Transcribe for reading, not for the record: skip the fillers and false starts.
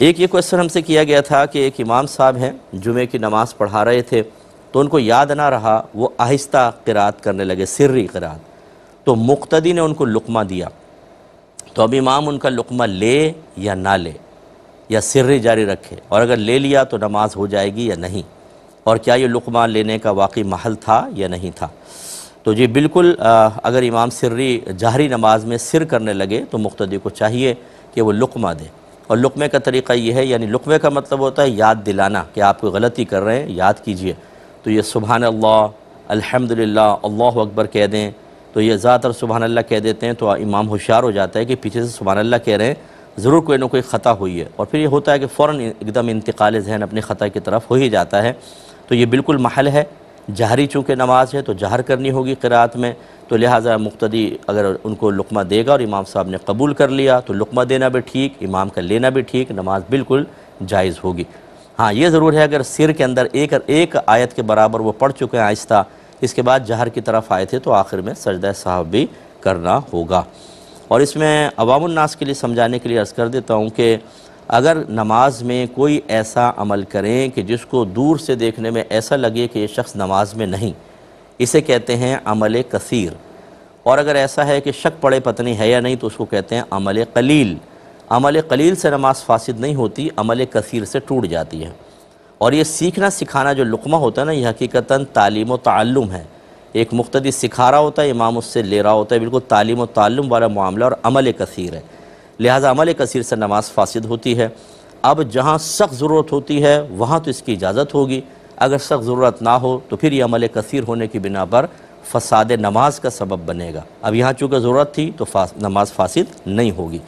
ایک یہ کویسچن ہم سے کیا گیا تھا کہ ایک امام صاحب ہیں جمعے کی نماز پڑھا رہے تھے تو ان کو یاد نہ رہا، وہ آہستہ قرات کرنے لگے، سری قرات، تو مقتدی نے ان کو لقمہ دیا، تو اب امام ان کا لقمہ لے یا نہ لے، یا سری جاری رکھے، اور اگر لے لیا تو نماز ہو جائے گی یا نہیں، اور کیا یہ لقمہ لینے کا واقعی محل تھا یا نہیں تھا؟ تو جی بالکل، اگر امام سری جہری نماز میں سر کرنے لگے تو مقتدی کو چاہیے کہ وہ لقمہ دے، اور لقمے کا طریقہ یہ ہے، یعنی لقمے کا مطلب ہوتا ہے یاد دلانا کہ آپ کوئی غلطی کر رہے ہیں، یاد کیجئے، تو یہ سبحان اللہ، الحمدللہ، اللہ اکبر کہہ دیں، تو یہ زیادہ تر سبحان اللہ کہہ دیتے ہیں تو امام ہوشیار ہو جاتا ہے کہ پیچھے سے سبحان اللہ کہہ رہے ہیں، ضرور کوئی نہ کوئی خطا ہوئی ہے، اور پھر یہ ہوتا ہے کہ فوراً ایک دم انتقال ذہن اپنی خطا کی طرف ہو ہی جاتا ہے، تو یہ بالکل محل ہے، جہری چونکہ نماز ہے تو جہر کرنی ہوگی قرات میں، تو لہٰذا مقتدی اگر ان کو لقمہ دے گا اور امام صاحب نے قبول کر لیا تو لقمہ دینا بھی ٹھیک، امام کا لینا بھی ٹھیک، نماز بالکل جائز ہوگی۔ ہاں یہ ضرور ہے اگر سر کے اندر ایک آیت کے برابر وہ پڑھ چکے ہیں آہستہ، اس کے بعد جہر کی طرف آئے تھے تو آخر میں سجدہ سہو بھی کرنا ہوگا۔ اور اس میں عوام الناس کے لیے سمجھانے کے لیے عرض کر دیتا ہوں کہ اگر نماز میں کوئی ایسا عمل کریں کہ جس کو دور سے دیکھنے میں ایسا لگے کہ یہ شخص نماز میں نہیں، اسے کہتے ہیں عمل کثیر، اور اگر ایسا ہے کہ شک پڑے پتہ نہیں ہے یا نہیں تو اس کو کہتے ہیں عمل قلیل۔ عمل قلیل سے نماز فاسد نہیں ہوتی، عمل کثیر سے ٹوٹ جاتی ہے۔ اور یہ سیکھنا سکھانا جو لقمہ ہوتا ہے نا، یہ حقیقتاً تعلیم و تعلم ہے، ایک مقتدی سکھا رہا ہوتا ہے، امام اس سے لے رہا ہوتا ہے، بالکل تعلیم و تعلم والا معاملہ، اور عمل کثیر ہے، لہٰذا عمل کثیر سے نماز فاسد ہوتی ہے۔ اب جہاں سخت ضرورت ہوتی ہے وہاں تو اس کی اجازت ہوگی، اگر سخت ضرورت نہ ہو تو پھر یہ عمل کثیر ہونے کی بنا پر فساد نماز کا سبب بنے گا۔ اب یہاں چونکہ ضرورت تھی تو نماز فاسد نہیں ہوگی۔